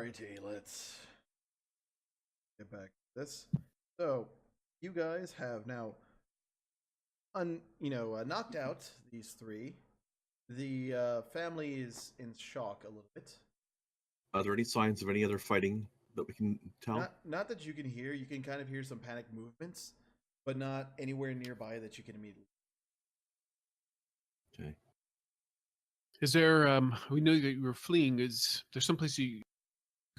Alrighty, let's get back to this. So, you guys have now, knocked out these three. The family is in shock a little bit. Are there any signs of any other fighting that we can tell? Not that you can hear. You can kind of hear some panic movements, but not anywhere nearby that you can immediately. Okay. Is there? We know that you were fleeing. Is there someplace you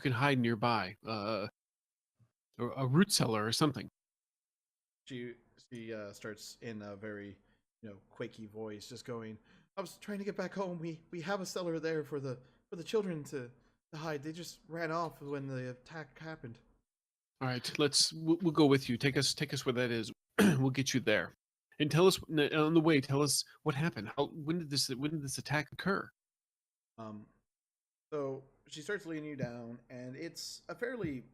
can hide nearby? Or a root cellar or something? She starts in a very quaky voice, just going, "I was trying to get back home. We have a cellar there for the children to hide. They just ran off when the attack happened." All right, we'll go with you. Take us where that is. We'll get you there. And tell us on the way. Tell us what happened. When did this attack occur? So she starts leading you down, and it's a fairly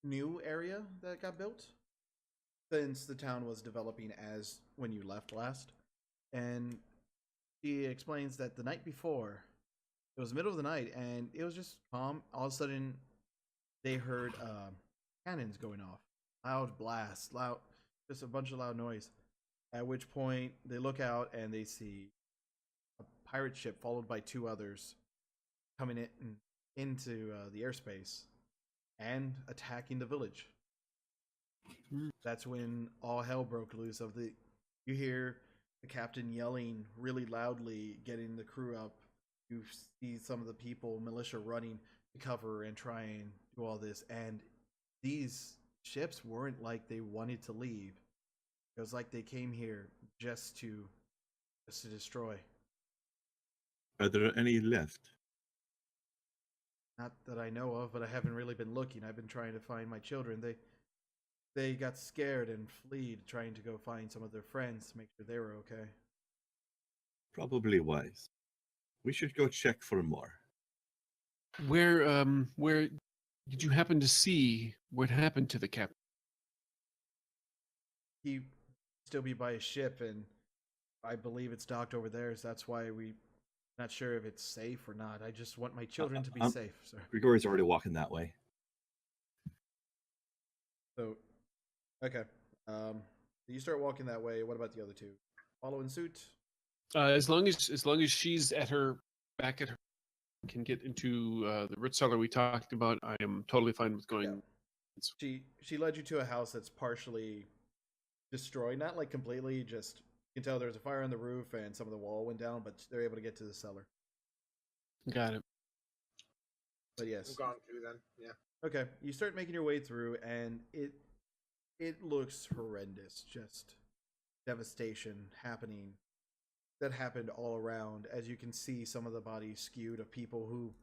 new area that got built since the town was developing as when you left last. And she explains that the night before, it was the middle of the night, and it was just calm. All of a sudden, they heard cannons going off, loud blasts, loud, just a bunch of loud noise. At which point, they look out and they see a pirate ship followed by two others coming into the airspace and attacking the village. That's when all hell broke loose. You hear the captain yelling really loudly, getting the crew up. You see some of the people, militia, running to cover and try and do all this. And these ships weren't like they wanted to leave. It was like they came here just to destroy. Are there any left? Not that I know of, but I haven't really been looking. I've been trying to find my children. They got scared and fled, trying to go find some of their friends to make sure they were okay. Probably wise. We should go check for more. Where did you happen to see what happened to the captain? He still be by his ship, and I believe it's docked over there, so that's why we're not sure if it's safe or not. I just want my children to be safe, sir. Grigori's already walking that way. So, okay. You start walking that way. What about the other two? Following suit? As long as she's back at her, can get into the root cellar we talked about, I am totally fine with going. Yeah. She led you to a house that's partially destroyed, not like completely, just you can tell there's a fire on the roof and some of the wall went down, but they're able to get to the cellar. Got it. But yes. I'm gone too then. Yeah. Okay. You start making your way through, and it looks horrendous. Just devastation happening. That happened all around. As you can see, some of the bodies skewed of people who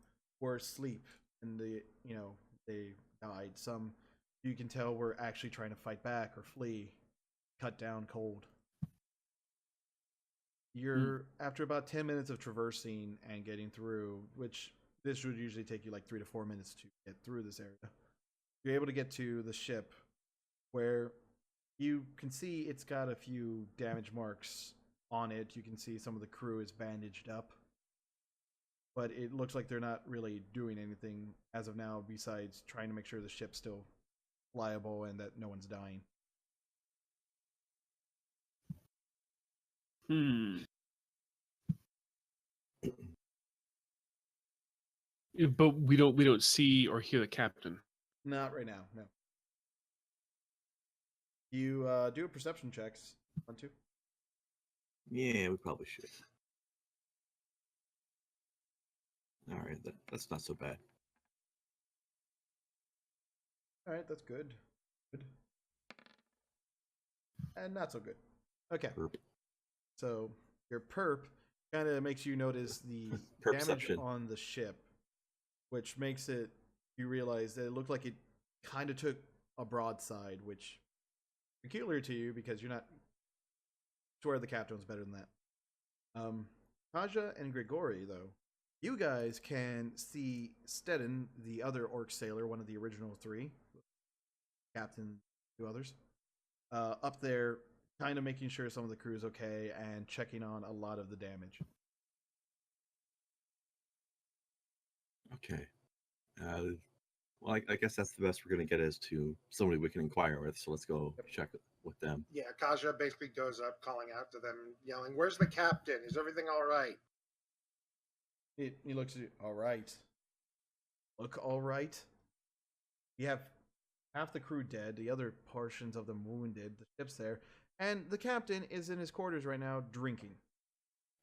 were asleep and they died. Some you can tell were actually trying to fight back or flee, cut down cold. You're after about 10 minutes of traversing and getting through, which this would usually take you like 3 to 4 minutes to get through this area. You're able to get to the ship where you can see it's got a few damage marks on it. You can see some of the crew is bandaged up, but it looks like they're not really doing anything as of now besides trying to make sure the ship's still flyable and that no one's dying. But we don't see or hear the captain. Not right now, no. You do a perception checks. 1, 2. Yeah, we probably should. All right, that's not so bad. All right, that's good. Good. And not so good. Okay. Perp. So your perp kind of makes you notice the damage on the ship, which makes you realize that it looked like it kind of took a broadside, which peculiar to you because you're not sure the captain was better than that. Kaja and Grigori, though, you guys can see Stedin, the other orc sailor, one of the original 3, captain, 2 others, up there, kind of making sure some of the crew is okay and checking on a lot of the damage. Okay. Well, I guess that's the best we're going to get as to somebody we can inquire with. So let's go check with them. Yeah, Kaja basically goes up, calling out to them, yelling, "Where's the captain? Is everything all right?" He looks at you. All right. Look all right. You have half the crew dead, the other portions of them wounded, the ship's there, and the captain is in his quarters right now drinking.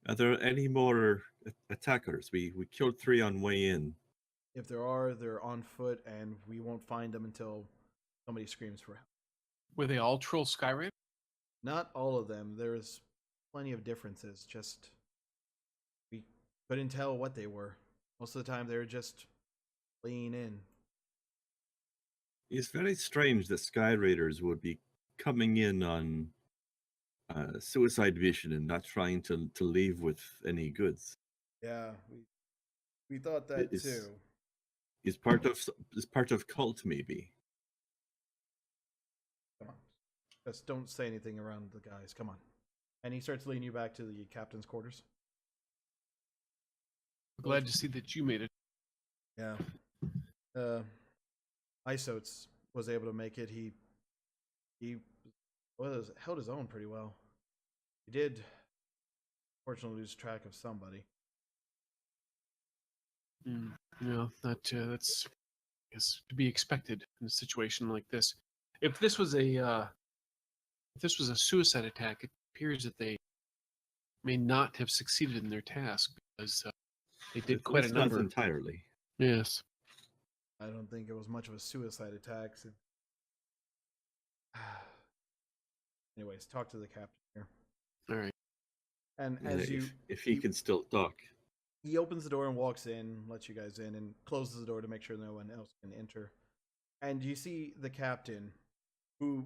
Are there any more attackers? We killed 3 on way in. If there are, they're on foot, and we won't find them until somebody screams for help. Were they all troll Skyrim? Not all of them. There's plenty of differences. Just we couldn't tell what they were. Most of the time, they were just fleeing in. It's very strange that Sky Raiders would be coming in on suicide mission and not trying to leave with any goods. Yeah, we thought that too. Is part of cult maybe. Come on, just don't say anything around the guys. Come on. And he starts leading you back to the captain's quarters. Glad to see that you made it. Yeah. Isotes was able to make it. He held his own pretty well. He did, fortunately, lose track of somebody. Yeah, that's I guess to be expected in a situation like this. If this was a suicide attack, it appears that they may not have succeeded in their task because they did quite a number. Not entirely. Yes. I don't think it was much of a suicide attack. So... Anyways, talk to the captain here. All right. And Yeah, as if he can still talk. He opens the door and walks in, lets you guys in, and closes the door to make sure no one else can enter. And you see the captain, who,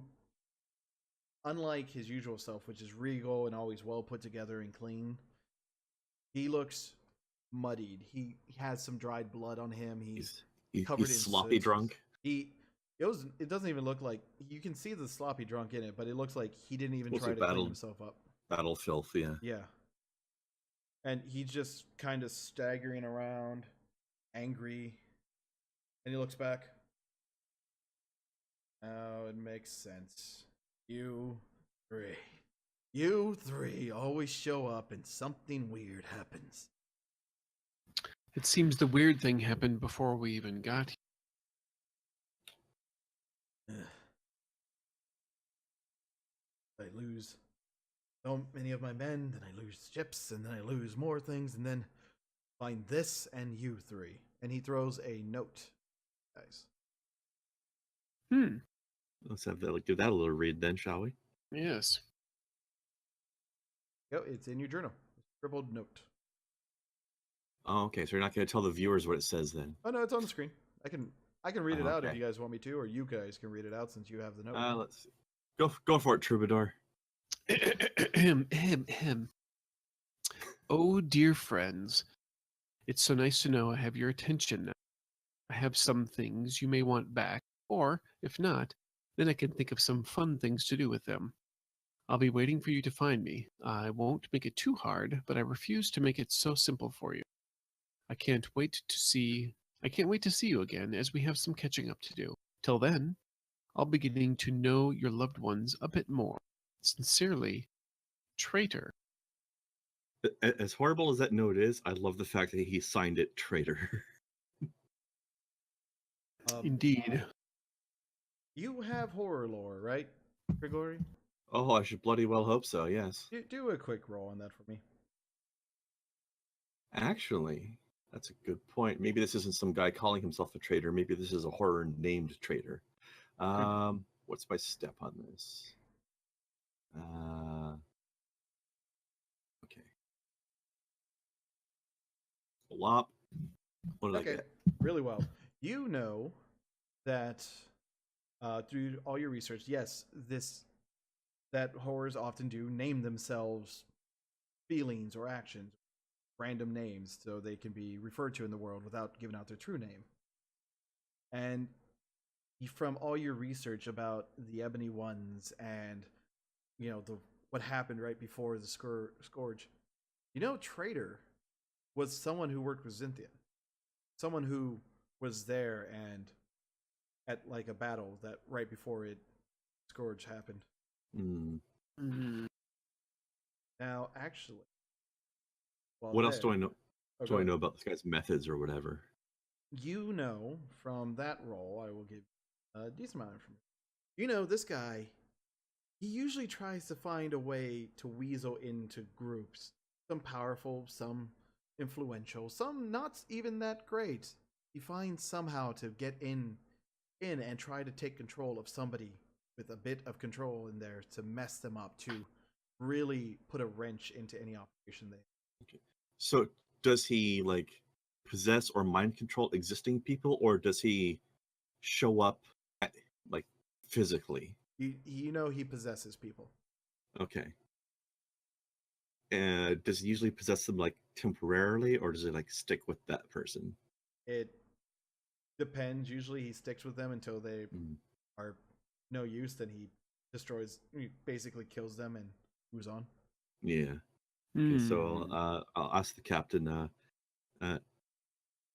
unlike his usual self, which is regal and always well put together and clean, he looks muddied. He has some dried blood on him. He's covered in sloppy soot. drunk. It doesn't even look like, you can see the sloppy drunk in it, but it looks like he didn't even try to clean himself up. Battle filth, yeah. Yeah. And he's just kind of staggering around, angry. And he looks back. Oh, it makes sense. You three always show up and something weird happens. It seems the weird thing happened before we even got here. I lose so many of my men, then I lose ships, and then I lose more things, and then find this and you three. And he throws a note, guys. Let's give that a little read then, shall we? Yes. Yep, it's in your journal. Scribbled note. Oh, okay. So you're not going to tell the viewers what it says then? Oh no, it's on the screen. I can read it out if Okay. you guys want me to, or you guys can read it out since you have the note. Let's see. Go for it, Troubadour. Oh, dear friends, it's so nice to know I have your attention now. I have some things you may want back, or if not, then I can think of some fun things to do with them. I'll be waiting for you to find me. I won't make it too hard, but I refuse to make it so simple for you. I can't wait to see you again, as we have some catching up to do. Till then, I'll be getting to know your loved ones a bit more. Sincerely, Traitor. As horrible as that note is, I love the fact that he signed it Traitor. Indeed. You have horror lore, right, Grigori? Oh, I should bloody well hope so, yes. Do a quick roll on that for me. Actually, that's a good point. Maybe this isn't some guy calling himself a traitor. Maybe this is a horror named traitor. What's my step on this? Okay. Flop. What did I get? Really well. You know that through all your research, yes, that horrors often do name themselves feelings or actions, random names, so they can be referred to in the world without giving out their true name. And from all your research about the Ebony Ones and what happened right before the Scourge, Traitor was someone who worked with Zynthian, someone who was there and at like a battle that right before it Scourge happened. Hmm. Mm. Now, actually, well, What else do I know? Oh, Do I know about this guy's methods or whatever? You know from that role, I will give a decent amount of information. You know, this guy, he usually tries to find a way to weasel into groups. Some powerful, some influential, some not even that great. He finds somehow to get in and try to take control of somebody with a bit of control in there to mess them up, to really put a wrench into any operation they. Okay. So does he like possess or mind control existing people, or does he show up at, like physically? You know he possesses people. Okay. And does he usually possess them like temporarily, or does he like stick with that person? It depends. Usually he sticks with them until they Mm. are no use. Then he he basically kills them and moves on. Yeah. Okay, so Hmm. I'll ask the captain. Uh,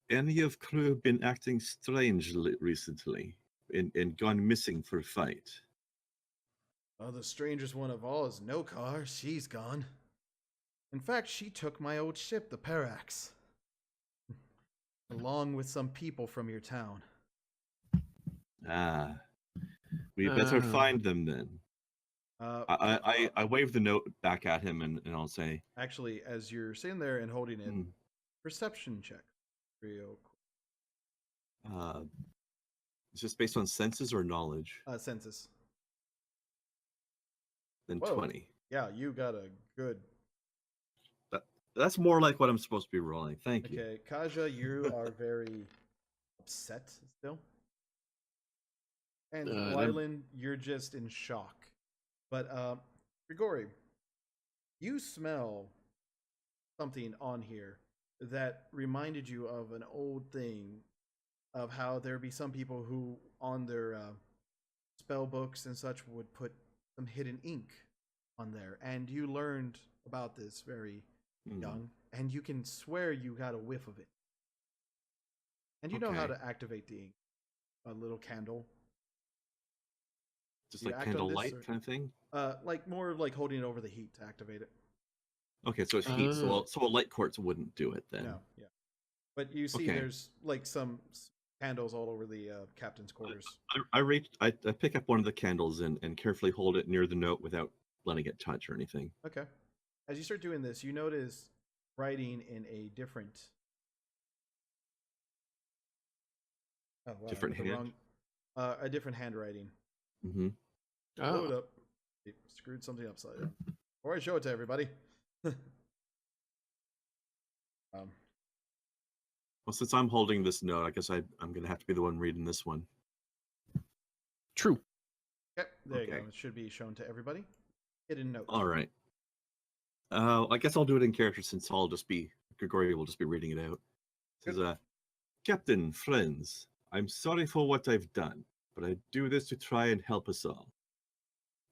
any of crew been acting strangely recently and gone missing for a fight? Oh, the strangest one of all is No Car. She's gone. In fact, she took my old ship, the Parax, along with some people from your town. Ah, we better find them then. I wave the note back at him and I'll say, Actually, as you're sitting there and holding it, perception check. Real is this based on senses or knowledge? census. Then Whoa. 20. Yeah, you got a good. That's more like what I'm supposed to be rolling. Thank you. Okay, Kaja, you are very upset still. And Wylan, you're just in shock. But Grigori, you smell something on here that reminded you of an old thing of how there be some people who on their spell books and such would put some hidden ink on there, and you learned about this very young, and you can swear you got a whiff of it, and you know how to activate the ink. A little candle, just like candlelight kind of thing. Like more like holding it over the heat to activate it. Okay, so it's heat, so a light quartz wouldn't do it then. No, yeah, but you see, there's like some candles all over the captain's quarters. I pick up one of the candles and carefully hold it near the note without letting it touch or anything. Okay. As you start doing this, you notice writing in a different different hand. A different handwriting. Mm-hmm. Blow it up. It screwed something upside down. Before I show it to everybody. Well, since I'm holding this note, I guess I'm going to have to be the one reading this one. True. Okay, there you go. It should be shown to everybody. Hidden note. All right. I guess I'll do it in character since Grigori will just be reading it out. It says, Captain, friends, I'm sorry for what I've done, but I do this to try and help us all.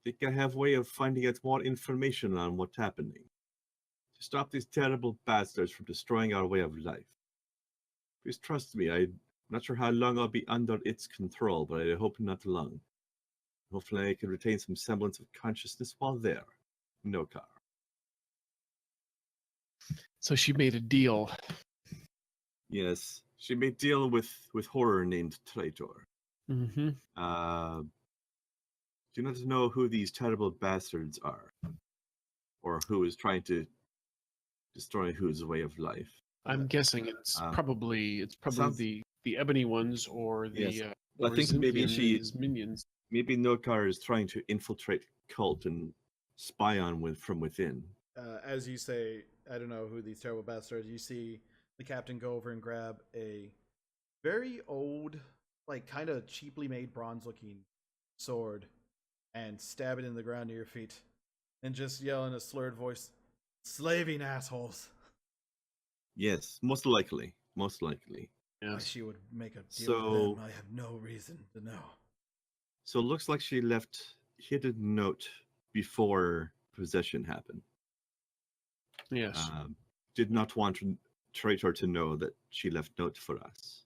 Think I have a way of finding out more information on what's happening. To stop these terrible bastards from destroying our way of life. Please trust me, I'm not sure how long I'll be under its control, but I hope not long. Hopefully I can retain some semblance of consciousness while there. No car. So she made a deal. Yes, she made deal with horror named Traitor. Mm-hmm. Do not know who these terrible bastards are, or who is trying to destroy whose way of life. I'm guessing it's probably the ebony ones or the. Yes. I think maybe minions. Maybe Nokar is trying to infiltrate cult and spy on from within. As you say, I don't know who these terrible bastards. You see the captain go over and grab a very old, like kind of cheaply made bronze-looking sword and stab it in the ground near your feet, and just yell in a slurred voice, "Slaving assholes!" Yes, most likely. Most likely. Yes. Why she would make a deal with them, I have no reason to know. So it looks like she left hidden note before possession happened. Yes. Did not want Traitor to know that she left note for us.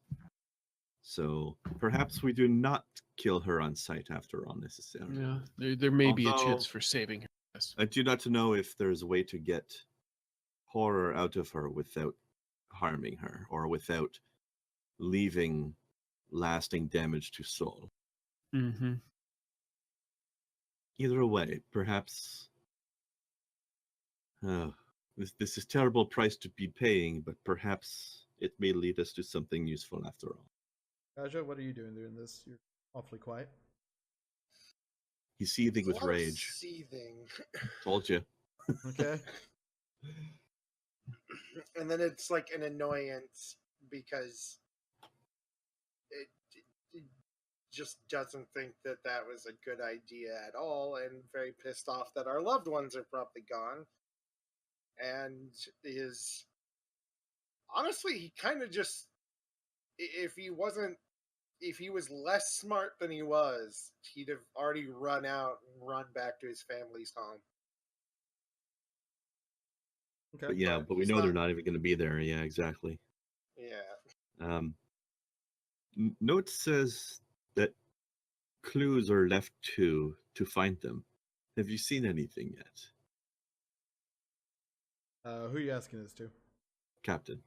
So perhaps we do not kill her on sight after all necessarily. Yeah, there may be a Although- chance for saving her. Yes. I do not know if there's a way to get horror out of her without harming her or without leaving lasting damage to soul. Mm-hmm. Either way, perhaps this is terrible price to be paying, but perhaps it may lead us to something useful after all. Kaja, what are you doing this? You're awfully quiet. He's seething A with lot of rage. seething. Told you. Okay. And then it's like an annoyance because it just doesn't think that that was a good idea at all, and very pissed off that our loved ones are probably gone. And is honestly, he kind of just, if he was less smart than he was, he'd have already run out and run back to his family's home. Okay. But yeah, but we he's know they're not- not even going to be there. Yeah, exactly. Yeah. Note says that clues are left to find them. Have you seen anything yet, Who are you asking this to? Captain?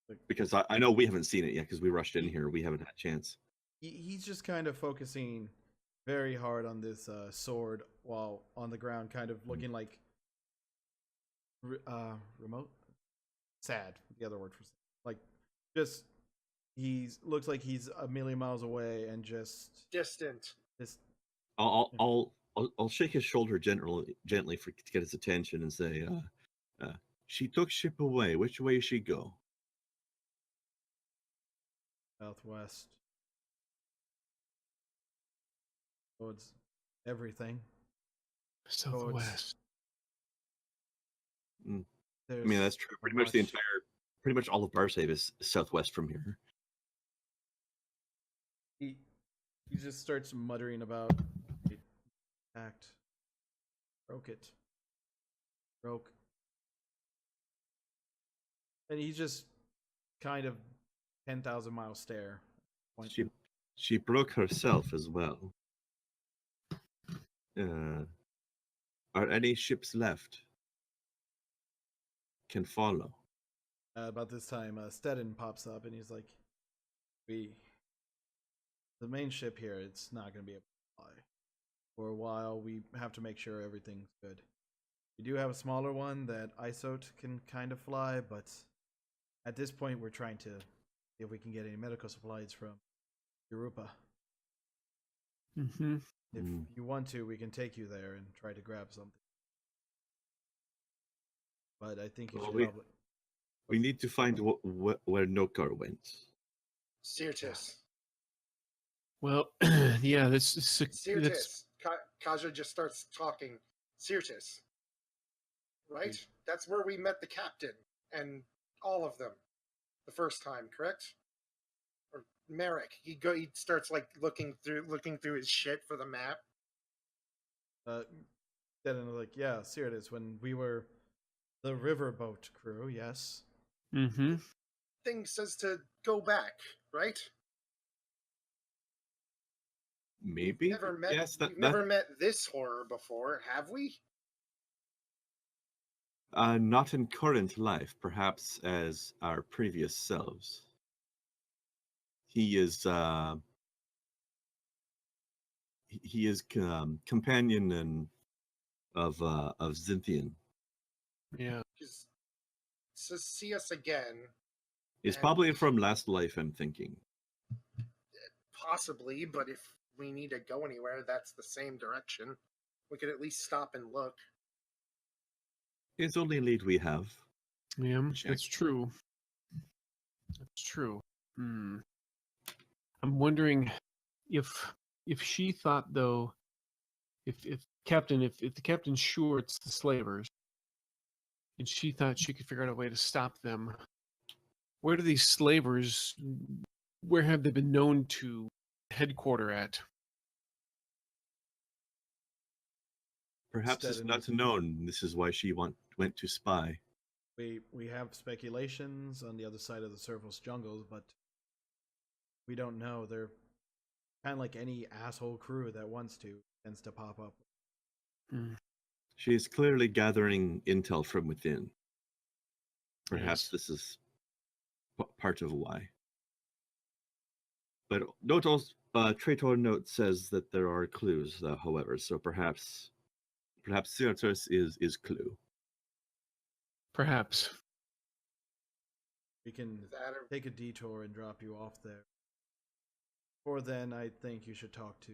Like- Because I know we haven't seen it yet because we rushed in here. We haven't had a chance. He's just kind of focusing very hard on this sword while on the ground, kind of looking like remote, sad. The other word for sad. Like just looks like he's a million miles away and just Distant. I'll shake his shoulder gently to get his attention and say, "She took ship away. Which way she go?" southwest towards everything. Southwest. I There's mean, that's true. a Pretty much all of Barsaive is southwest from here. He just starts muttering about it. Act. Broke. And he's just kind of 10,000 mile stare. She broke herself as well. Are any ships left? Can follow. About this time, Steadin pops up and he's like, the main ship here, it's not going to be able to fly. For a while, we have to make sure everything's good. We do have a smaller one that Isote can kind of fly, but at this point, we're trying to see if we can get any medical supplies from Europa. Mm-hmm. If you want to, we can take you there and try to grab something. But I think you Well, should probably... We need to find where Nokar went. Sirtis. Well, yeah, that's Sirtis. Kaja just starts talking. Sirtis. Right? That's where we met the captain and all of them the first time, correct? Or Merrick. He starts like looking through his shit for the map. Steadin was like, yeah, Sirius, when we were the riverboat crew, yes. Mm-hmm. Thing says to go back, right? Maybe. Never met. Yes, We've never met this horror before, have we? Not in current life, perhaps as our previous selves. He is companion of Zynthian. Yeah. Just to see us again. It's And- probably from last life, I'm thinking. Possibly, but if we need to go anywhere, that's the same direction. We could at least stop and look. It's the only lead we have. Yeah, Check. that's true. That's true. Hmm. I'm wondering if she thought though, if the captain's sure it's the slavers, and she thought she could figure out a way to stop them. Where do these slavers? Where have they been known to headquarter at? Perhaps it's Steadin not is- known. This is why she went to spy. We have speculations on the other side of the Cervos jungles, but We don't know. They're kind of like any asshole crew that wants to tends to pop up. Hmm. She is clearly gathering intel from within. Perhaps Yes. this is part of why. But note also, Traitor note says that there are clues, however, so perhaps Certus is clue. Perhaps. We can Is that a, take a detour and drop you off there. Before then, I think you should talk to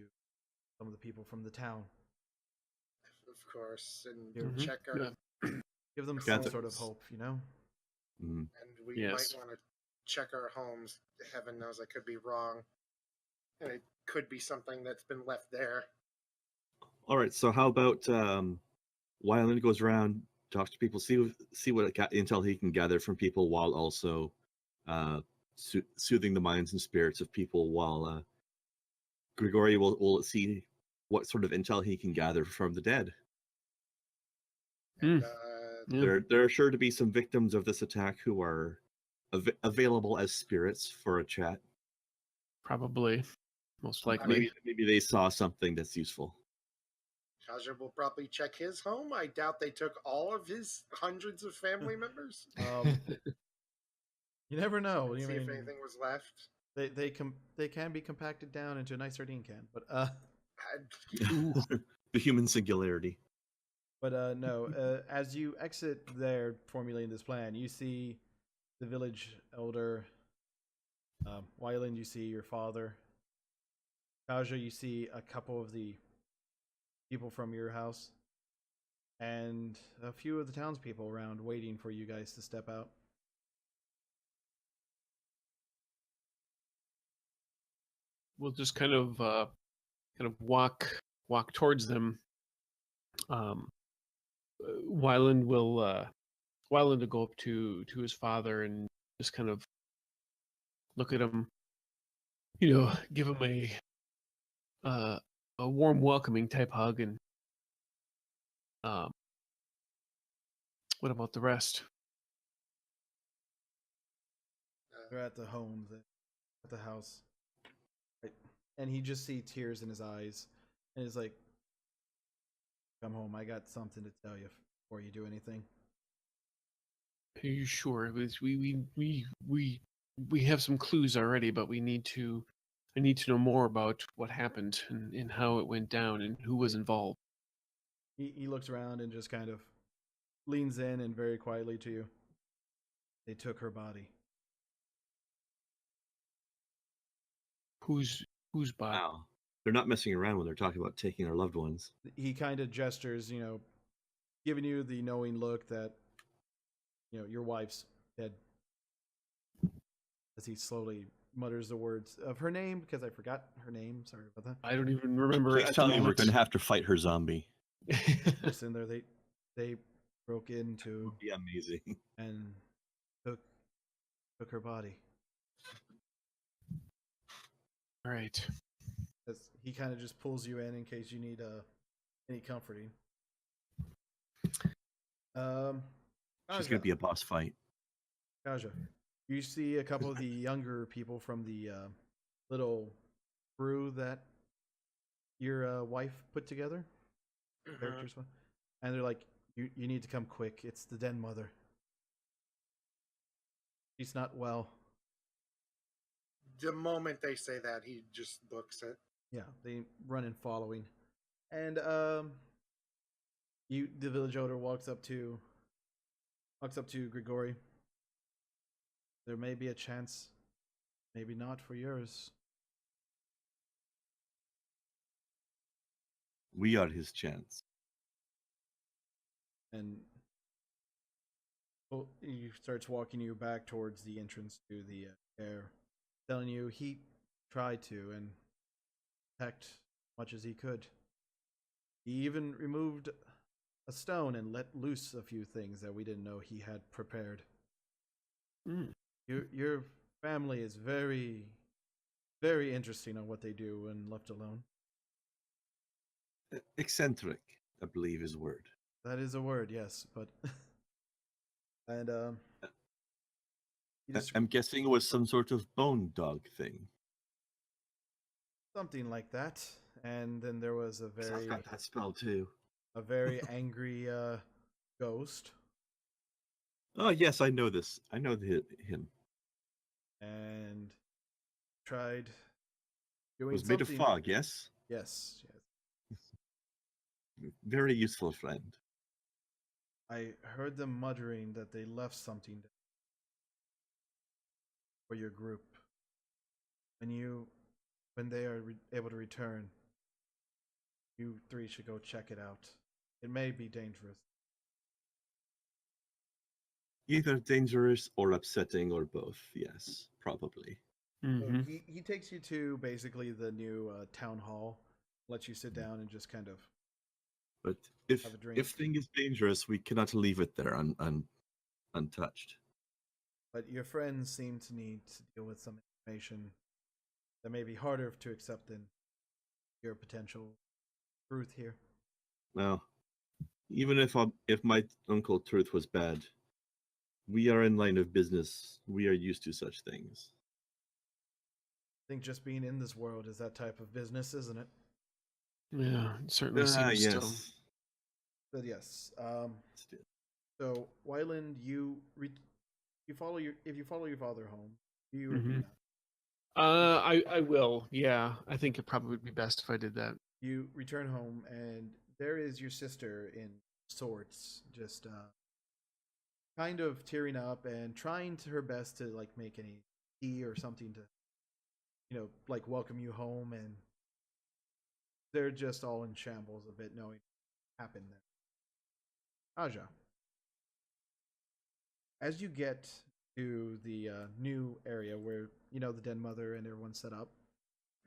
some of the people from the town. of course, and Mhm. check our. Yeah. Give them Gather- some sort of hope, you know? Mm. And we Yes. might want to check our homes. Heaven knows I could be wrong. And it could be something that's been left there. All right, so how about Wyland goes around, talks to people, see what intel he can gather from people, while also soothing the minds and spirits of people, while Grigori will see what sort of intel he can gather from the dead. And, Yeah. There are sure to be some victims of this attack who are available as spirits for a chat. Probably. Most likely. Maybe they saw something that's useful. Kaja will probably check his home. I doubt they took all of his hundreds of family members. You never know. And You see if mean anything was left. they can be compacted down into a nice sardine can, but The human singularity. But no, as you exit there formulating this plan, you see the village elder, Wyland, you see your father. Kaja, you see a couple of the people from your house. And a few of the townspeople around waiting for you guys to step out. We'll just kind of walk towards them. Wyland will go up to his father and just kind of look at him, give him a warm, welcoming type hug, and what about the rest? They're at the home, at the house. Right. And he just see tears in his eyes. And he's like, come home, I got something to tell you before you do anything. Are you sure? We have some clues already, but I need to know more about what happened and how it went down and who was involved. He looks around and just kind of leans in and very quietly to you. They took her body. Whose body? Wow. They're not messing around when they're talking about taking our loved ones. He kind of gestures, giving you the knowing look that, your wife's dead. As he slowly mutters the words of her name, because I forgot her name. Sorry about that. I don't even remember. Please at tell the me we're moment. going to have to fight her zombie. Just in there, they broke It into would be amazing. and took her body. All right. As he kind of just pulls you in case you need any comforting. She's going to be a boss fight. Kaja, you see a couple of the younger people from the little crew that your wife put together. Characters, and they're like, you need to come quick. It's the den mother. She's not well. The moment they say that, he just books it. Yeah, they run in following, and the village elder walks up to Grigori. There may be a chance, maybe not for yours. We are his chance. And he starts walking you back towards the entrance to the air, telling you he tried to and protect much as he could. He even removed a stone and let loose a few things that we didn't know he had prepared. Mm. Your family is very, very interesting on what they do when left alone. Eccentric, I believe is a word. That is a word, yes, but and I'm guessing it was some sort of bone dog thing. something like that. And then there was a 'Cause I've very got that spell too. and then there was a 'Cause I've very got that spell too. angry ghost, Oh yes, I know this. I know him. and tried doing Was made of something. fog, yes? Yes, yes. Very useful friend. I heard them muttering that they left something for your group. When they are able to return, you three should go check it out. It may be dangerous. Either dangerous or upsetting or both, yes, probably. So Mm-hmm. he takes you to basically the new town hall, lets you sit down and just kind of But if have a drink. thing is dangerous, we cannot leave it there untouched. But your friends seem to need to deal with some information that may be harder to accept than your potential truth here. Well, even if my uncle Truth was bad, we are in line of business. We are used to such things. I think just being in this world is that type of business, isn't it? Yeah, it certainly seems so. Yes. But yes. Still. So Wyland, you follow if you follow your father home, do you or do you Mhm. not? I will. Yeah, I think it probably would be best if I did that. You return home, and there is your sister in sorts, just kind of tearing up and trying to her best to like make any tea or something to, like welcome you home, and they're just all in shambles a bit knowing what happened there. Aja, as you get to the new area where the den mother and everyone's set up,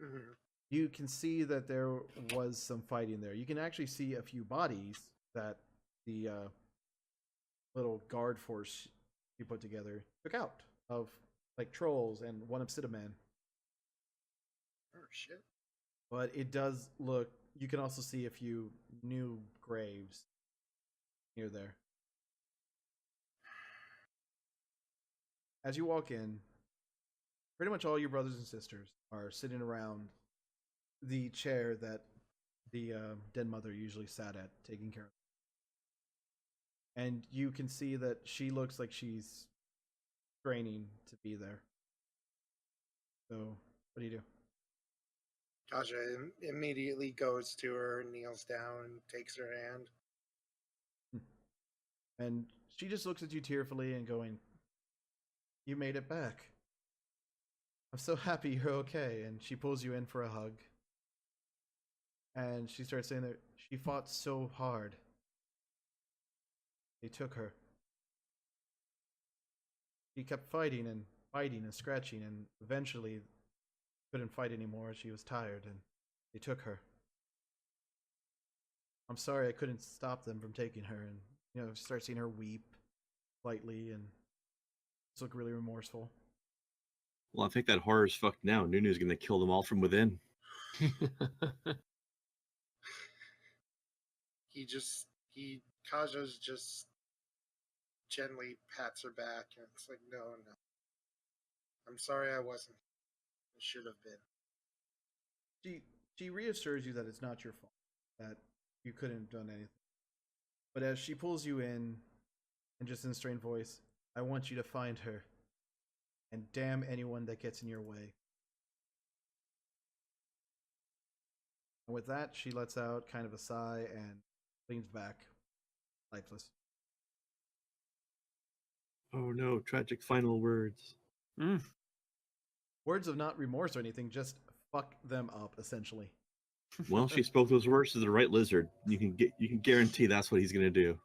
Mhm. you can see that there was some fighting there. You can actually see a few bodies that the little guard force you put together took out of like trolls and one obsidian man. Oh shit. But it does look. You can also see a few new graves near there. As you walk in, pretty much all your brothers and sisters are sitting around the chair that the den mother usually sat at, taking care of. And you can see that she looks like she's training to be there. So, what do you do? Kaja immediately goes to her, kneels down, and takes her hand. And she just looks at you tearfully and going, "You made it back. I'm so happy you're okay." And she pulls you in for a hug. And she starts saying that she fought so hard. They took her. She kept fighting and fighting and scratching, and eventually couldn't fight anymore. She was tired, and they took her. I'm sorry I couldn't stop them from taking her. And start seeing her weep slightly and just look really remorseful. Well, I think that horror's fucked now. Nunu's gonna kill them all from within. Kaja's just gently pats her back, and it's like, no. I'm sorry I wasn't. I should have been. She reassures you that it's not your fault, that you couldn't have done anything. But as she pulls you in, and just in a strained voice, "I want you to find her, and damn anyone that gets in your way." And with that, she lets out kind of a sigh and leans back, lifeless. Oh no, tragic final words. Mm. Words of not remorse or anything, just fuck them up, essentially. Well, she spoke those words to the right lizard. You can guarantee that's what he's gonna do.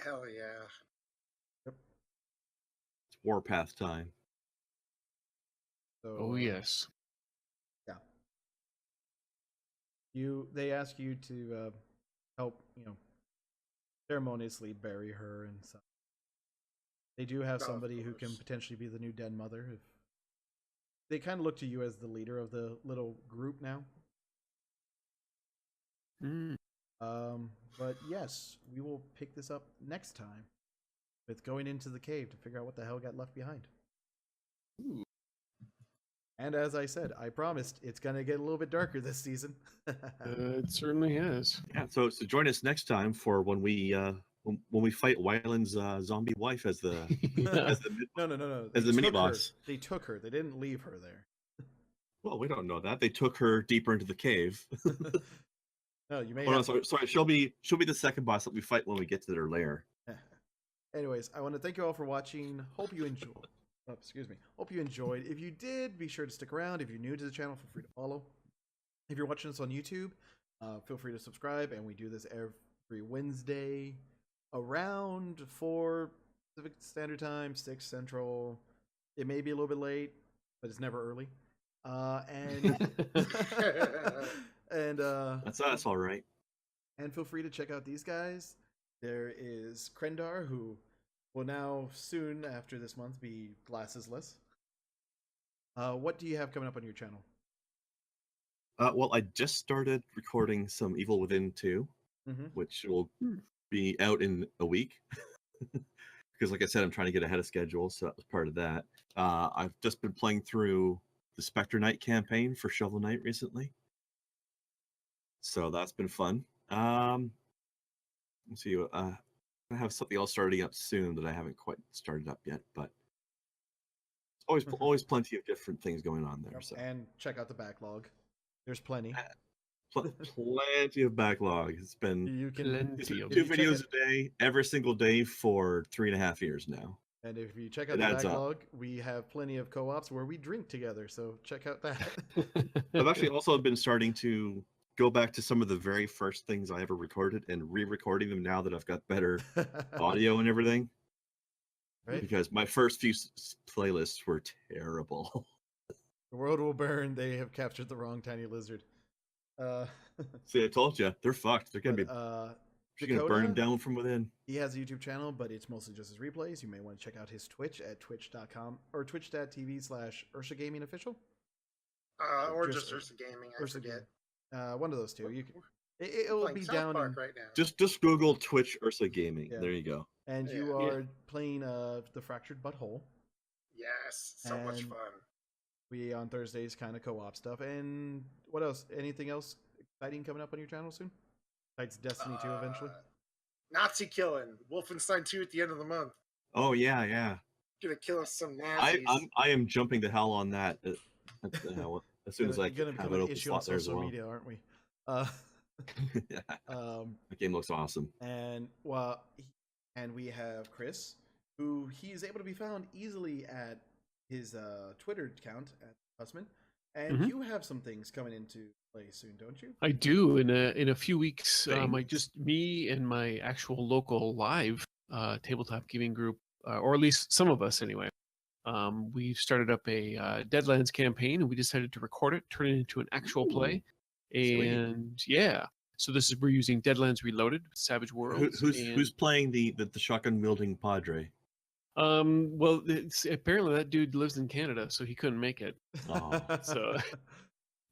Hell yeah. Yep. It's warpath time. So, Oh yes. yeah. They ask you to help, ceremoniously bury her and stuff. They do have Oh, of somebody who can course. potentially be the new den mother. If they kind of look to you as the leader of the little group now. Mm. But yes, we will pick this up next time with going into the cave to figure out what the hell got left behind. Ooh. And as I said, I promised it's gonna get a little bit darker this season. It certainly has. Yeah, so join us next time for when we fight Wyland's zombie wife as the Yeah. as the mid- No. as the mini boss. They took her. They didn't leave her there. Well, we don't know that they took her deeper into the cave. No, you may. Oh, no, sorry. She'll be the second boss that we fight when we get to their lair. Anyways, I want to thank you all for watching. Hope you enjoyed. Oh, excuse me. Hope you enjoyed. If you did, be sure to stick around. If you're new to the channel, feel free to follow. If you're watching us on YouTube, feel free to subscribe. And we do this every Wednesday around 4 Pacific Standard Time, 6 Central. It may be a little bit late, but it's never early. And That's us, all right. and feel free to check out these guys. There is Krendar, who will now soon after this month be glassesless. What do you have coming up on your channel? Well, I just started recording some Evil Within 2, which will be out in a week. Because, like I said, I'm trying to get ahead of schedule, so that was part of that. I've just been playing through the Spectre Knight campaign for Shovel Knight recently, so that's been fun. Let's see. I have something else starting up soon that I haven't quite started up yet, but always plenty of different things going on there. So And check out the backlog. There's plenty. Plenty of backlog. It's been You can Plenty of 2 videos a day, every single day for 3.5 years now. And if you check out It the adds up. backlog, we have plenty of co-ops where we drink together. So check out that. I've actually also been starting to go back to some of the very first things I ever recorded and re-recording them now that I've got better audio and everything. Right? Because my first few playlists were terrible. The world will burn. They have captured the wrong tiny lizard. See, I told you, they're fucked. They're gonna burn them Dakota, down from within. he has a YouTube channel, but it's mostly just his replays. You may want to check out his Twitch at twitch.com or twitch.tv/Ursa Gaming Official. Or Just just Ursa Gaming, I Ursa forget. One of those two. You can. We're It will playing be South down Park in, right now. Just Google Twitch Ursa Gaming. Yeah. There you go. and you Yeah. are playing the Fractured Butthole. Yes, so much And- fun. We on Thursdays kind of co-op stuff. And what else? Anything else exciting coming up on your channel soon? Besides Destiny 2 eventually. Nazi killing. Wolfenstein 2 at the end of the month. Oh yeah. Gonna kill us some Nazis. I am jumping the hell on that as soon as I Gonna can have become an an open issue on slot there as social well. media, aren't we? Yeah, Um, that game looks awesome. and we have Chris, who he is able to be found easily at his Twitter account at Hussman. And Mhm. you have some things coming into play soon, don't you? I do in a few weeks. Thanks. Me and my actual local live tabletop gaming group, or at least some of us anyway. We started up a Deadlands campaign, and we decided to record it, turn it into an actual play, sweet. and yeah. So we're using Deadlands Reloaded, Savage Worlds. Who's playing the shotgun wielding Padre? Well, apparently that dude lives in Canada, so he couldn't make it. Oh. So,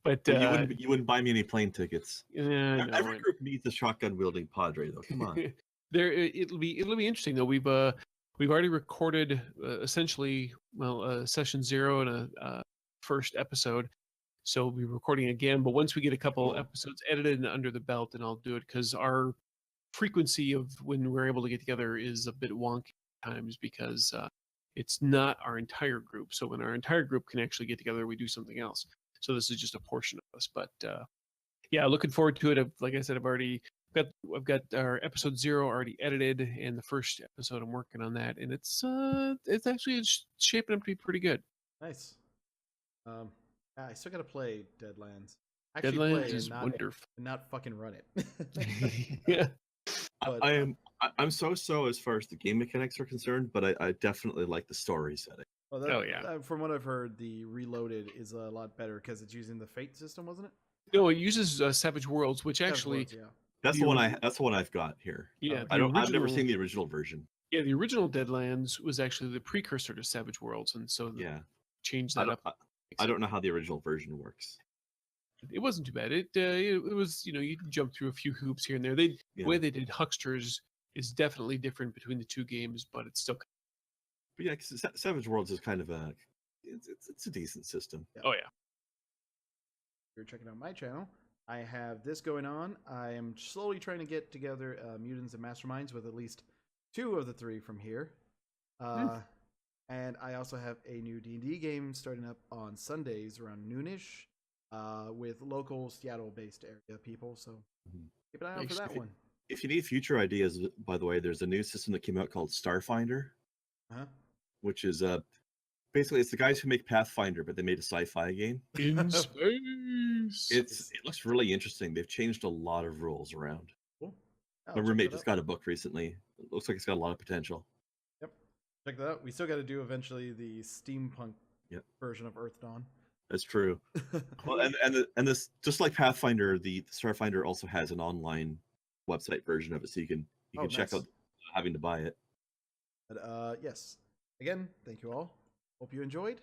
but Well, you wouldn't buy me any plane tickets. yeah, no, Every group needs a shotgun wielding Padre, though. Come on. it'll be interesting though. We've already recorded essentially session 0 and a first episode, so we'll be recording again. But once we get a couple Cool. episodes edited and under the belt, then I'll do it, because our frequency of when we're able to get together is a bit wonky at times, because it's not our entire group. So when our entire group can actually get together, we do something else. So this is just a portion of us. But yeah, looking forward to it. Like I said, I've got our episode 0 already edited, and the first episode I'm working on that, and it's actually shaping up to be pretty good. Nice. I still gotta play Deadlands. Actually play Deadlands and is wonderful. and not fucking run it. Yeah. But, I'm so as far as the game mechanics are concerned, but I definitely like the story setting. well, Oh, yeah. From what I've heard, the Reloaded is a lot better because it's using the Fate system, wasn't it? No, it uses Savage Worlds, which Savage actually, Worlds, yeah. That's the one I've got here. yeah, Okay. the I've never original- seen the original version. Yeah, the original Deadlands was actually the precursor to Savage Worlds, and so Yeah, changed I that don't, up. I don't know how the original version works. It wasn't too bad. It was, you jump through a few hoops here and there. The Yeah. way they did Hucksters is definitely different between the two games, but it's still. But yeah, 'cause Savage Worlds is kind of a it's a decent system. Oh yeah. If you're checking out my channel, I have this going on. I am slowly trying to get together mutants and masterminds with at least 2 of the 3 from here. And I also have a new D&D game starting up on Sundays around noonish with local Seattle-based area people. So keep an eye out for that one. If you need future ideas, by the way, there's a new system that came out called Starfinder, which is basically it's the guys who make Pathfinder, but they made a sci-fi game. In space. It looks really interesting. They've changed a lot of rules around. Cool. My roommate just got a book recently. It looks like it's got a lot of potential. Yep. Check that out. We still got to do eventually the steampunk version of Earthdawn. That's true. Well, and this, just like Pathfinder, the Starfinder also has an online website version of it, so you can check out having to buy it. But yes, again, thank you all. Hope you enjoyed,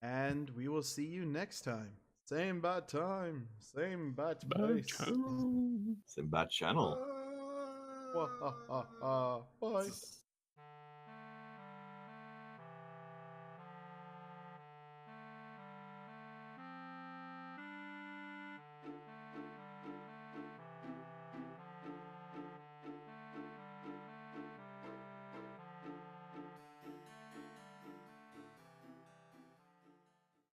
and we will see you next time. Same bad time, same bad place. Same bad channel. Bye.